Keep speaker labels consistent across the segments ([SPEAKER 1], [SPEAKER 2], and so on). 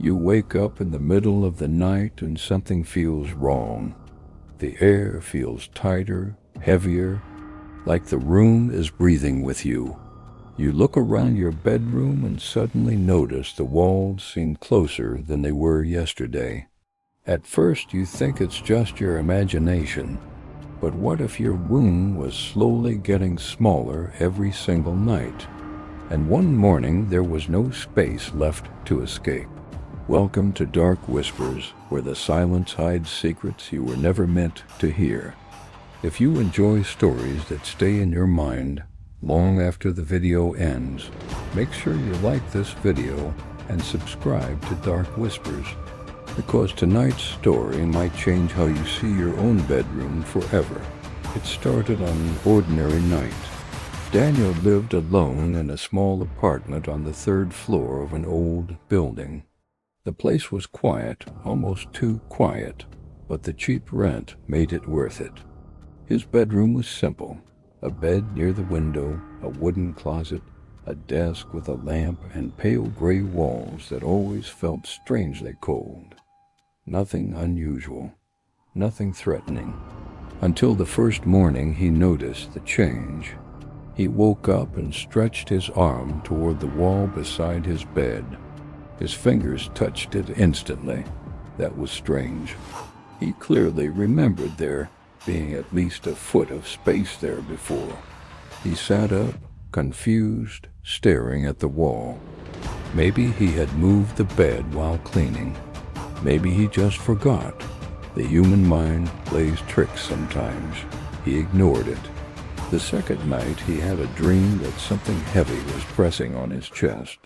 [SPEAKER 1] You wake up in the middle of the night and something feels wrong. The air feels tighter, heavier, like the room is breathing with you. You look around your bedroom and suddenly notice the walls seem closer than they were yesterday. At first you think it's just your imagination, but what if your room was slowly getting smaller every single night? And one morning there was no space left to escape. Welcome to Dark Whispers, where the silence hides secrets you were never meant to hear. If you enjoy stories that stay in your mind long after the video ends, make sure you like this video and subscribe to Dark Whispers, because tonight's story might change how you see your own bedroom forever. It started on an ordinary night. Daniel lived alone in a small apartment on the third floor of an old building. The place was quiet, almost too quiet, but the cheap rent made it worth it. His bedroom was simple: a bed near the window, a wooden closet, a desk with a lamp, and pale gray walls that always felt strangely cold. Nothing unusual, nothing threatening, until the first morning he noticed the change. He woke up and stretched his arm toward the wall beside his bed. His fingers touched it instantly. That was strange. He clearly remembered there being at least a foot of space there before. He sat up, confused, staring at the wall. Maybe he had moved the bed while cleaning. Maybe he just forgot. The human mind plays tricks sometimes. He ignored it. The second night he had a dream that something heavy was pressing on his chest.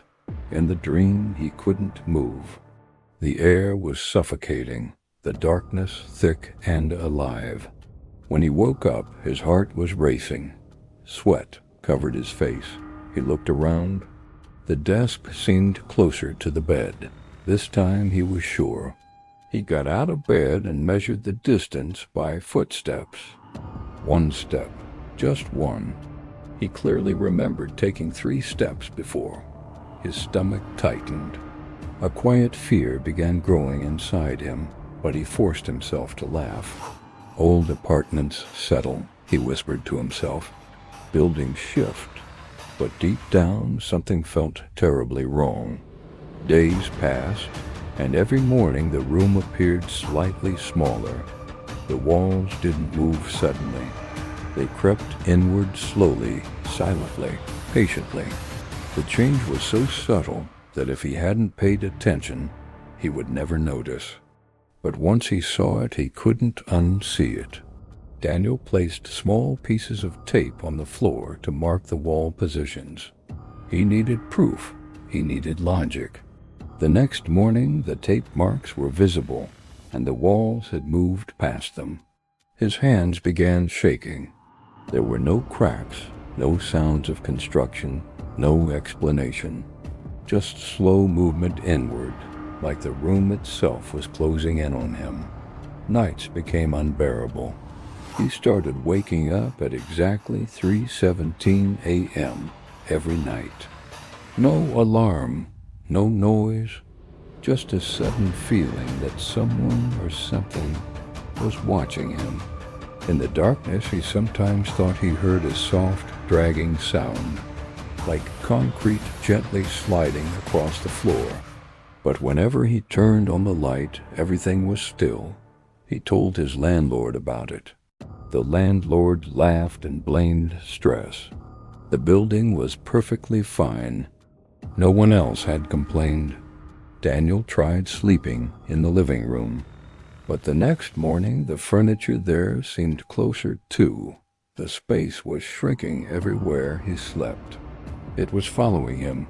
[SPEAKER 1] In the dream he couldn't move. The air was suffocating, the darkness thick and alive. When he woke up, his heart was racing. Sweat covered his face. He looked around. The desk seemed closer to the bed. This time he was sure. He got out of bed and measured the distance by footsteps. 1 step, just one. He clearly remembered taking 3 steps before. His stomach tightened. A quiet fear began growing inside him, but he forced himself to laugh. Old apartments settle, he whispered to himself. Buildings shift. But deep down, something felt terribly wrong. Days passed, and every morning the room appeared slightly smaller. The walls didn't move suddenly. They crept inward slowly, silently, patiently. The change was so subtle that if he hadn't paid attention, he would never notice. But once he saw it, he couldn't unsee it. Daniel placed small pieces of tape on the floor to mark the wall positions. He needed proof. He needed logic. The next morning, the tape marks were visible, and the walls had moved past them. His hands began shaking. There were no cracks, no sounds of construction, no explanation. Just slow movement inward, like the room itself was closing in on him. Nights became unbearable. He started waking up at exactly 3:17 a.m. every night. No alarm, no noise, just a sudden feeling that someone or something was watching him. In the darkness, he sometimes thought he heard a soft, dragging sound, like concrete gently sliding across the floor. But whenever he turned on the light, everything was still. He told his landlord about it. The landlord laughed and blamed stress. The building was perfectly fine. No one else had complained. Daniel tried sleeping in the living room, but the next morning the furniture there seemed closer too. The space was shrinking everywhere he slept. It was following him.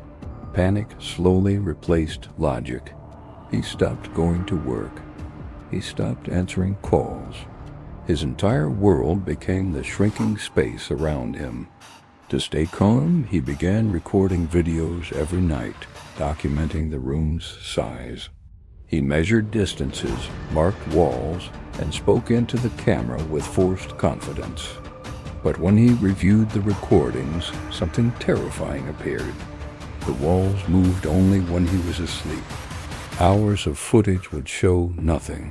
[SPEAKER 1] Panic slowly replaced logic. He stopped going to work. He stopped answering calls. His entire world became the shrinking space around him. To stay calm, he began recording videos every night, documenting the room's size. He measured distances, marked walls, and spoke into the camera with forced confidence. But when he reviewed the recordings, something terrifying appeared. The walls moved only when he was asleep. Hours of footage would show nothing.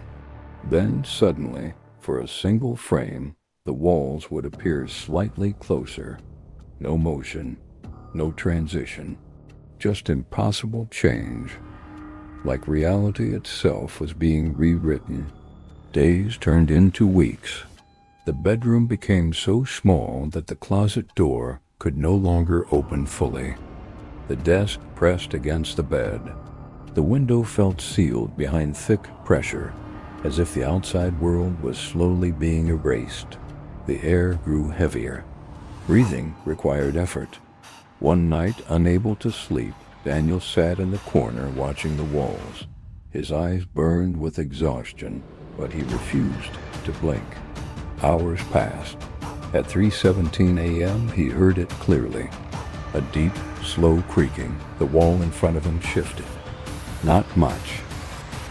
[SPEAKER 1] Then suddenly, for a single frame, the walls would appear slightly closer. No motion, no transition, just impossible change. Like reality itself was being rewritten. Days turned into weeks. The bedroom became so small that the closet door could no longer open fully. The desk pressed against the bed. The window felt sealed behind thick pressure, as if the outside world was slowly being erased. The air grew heavier. Breathing required effort. One night, unable to sleep, Daniel sat in the corner watching the walls. His eyes burned with exhaustion, but he refused to blink. Hours passed. At 3:17 a.m., he heard it clearly. A deep, slow creaking. The wall in front of him shifted. Not much,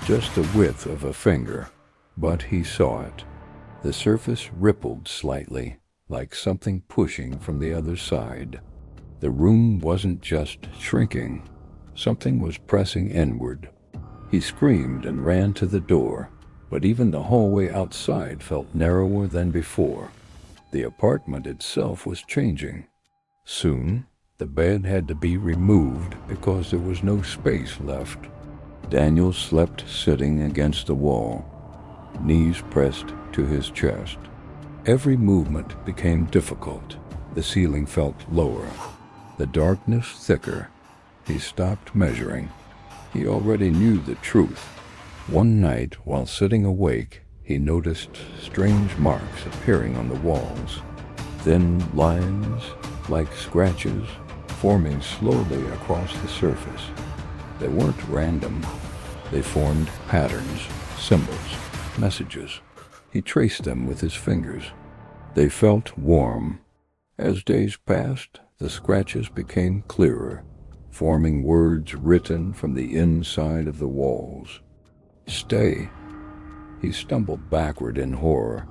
[SPEAKER 1] just the width of a finger, but he saw it. The surface rippled slightly, like something pushing from the other side. The room wasn't just shrinking. Something was pressing inward. He screamed and ran to the door, but even the hallway outside felt narrower than before. The apartment itself was changing. Soon, the bed had to be removed because there was no space left. Daniel slept sitting against the wall, knees pressed to his chest. Every movement became difficult. The ceiling felt lower, the darkness thicker. He stopped measuring. He already knew the truth. One night, while sitting awake, he noticed strange marks appearing on the walls. Thin lines, like scratches, forming slowly across the surface. They weren't random. They formed patterns, symbols, messages. He traced them with his fingers. They felt warm. As days passed, the scratches became clearer, forming words written from the inside of the walls. Stay. He stumbled backward in horror.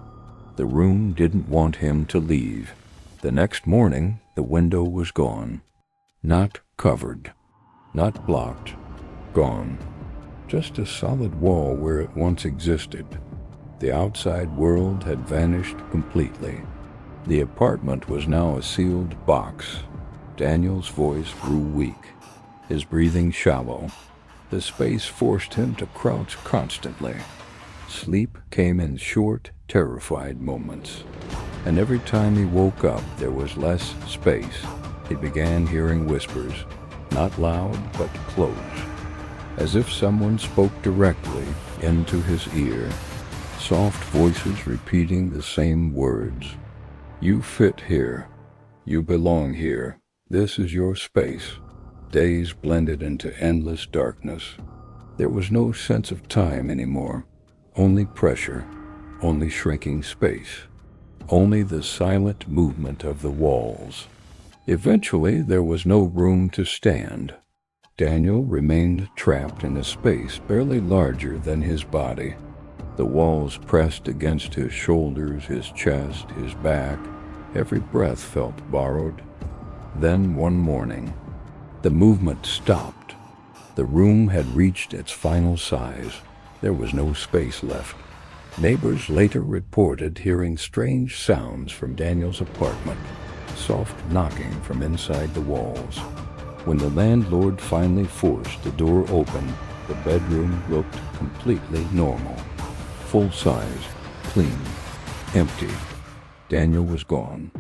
[SPEAKER 1] The room didn't want him to leave. The next morning, the window was gone. Not covered. Not blocked. Gone. Just a solid wall where it once existed. The outside world had vanished completely. The apartment was now a sealed box. Daniel's voice grew weak, his breathing shallow. The space forced him to crouch constantly. Sleep came in short, terrified moments. And every time he woke up, there was less space. He began hearing whispers, not loud, but close, as if someone spoke directly into his ear. Soft voices repeating the same words. You fit here. You belong here. This is your space. Days blended into endless darkness. There was no sense of time anymore. Only pressure. Only shrinking space. Only the silent movement of the walls. Eventually, there was no room to stand. Daniel remained trapped in a space barely larger than his body. The walls pressed against his shoulders, his chest, his back. Every breath felt borrowed. Then one morning, the movement stopped. The room had reached its final size. There was no space left. Neighbors later reported hearing strange sounds from Daniel's apartment, soft knocking from inside the walls. When the landlord finally forced the door open, the bedroom looked completely normal. Full size, clean, empty. Daniel was gone.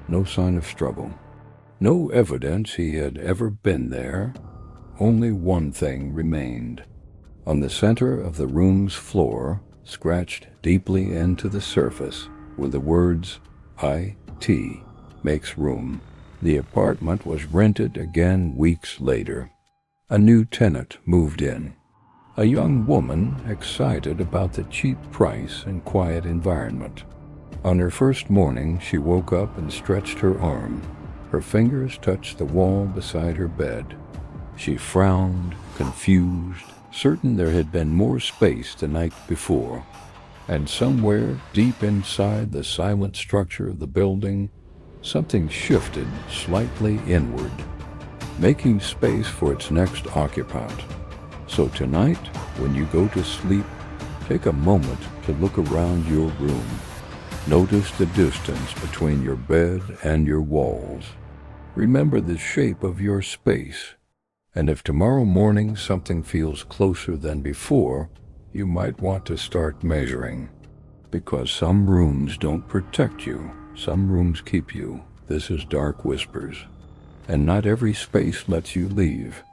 [SPEAKER 1] No sign of struggle. No evidence he had ever been there. Only one thing remained. On the center of the room's floor, scratched deeply into the surface, were the words, IT makes room. The apartment was rented again weeks later. A new tenant moved in. A young woman excited about the cheap price and quiet environment. On her first morning, she woke up and stretched her arm. Her fingers touched the wall beside her bed. She frowned, confused, certain there had been more space the night before. And somewhere deep inside the silent structure of the building, something shifted slightly inward, making space for its next occupant. So tonight, when you go to sleep, take a moment to look around your room. Notice the distance between your bed and your walls. Remember the shape of your space. And if tomorrow morning something feels closer than before, you might want to start measuring. Because some rooms don't protect you, some rooms keep you. This is Dark Whispers. And not every space lets you leave.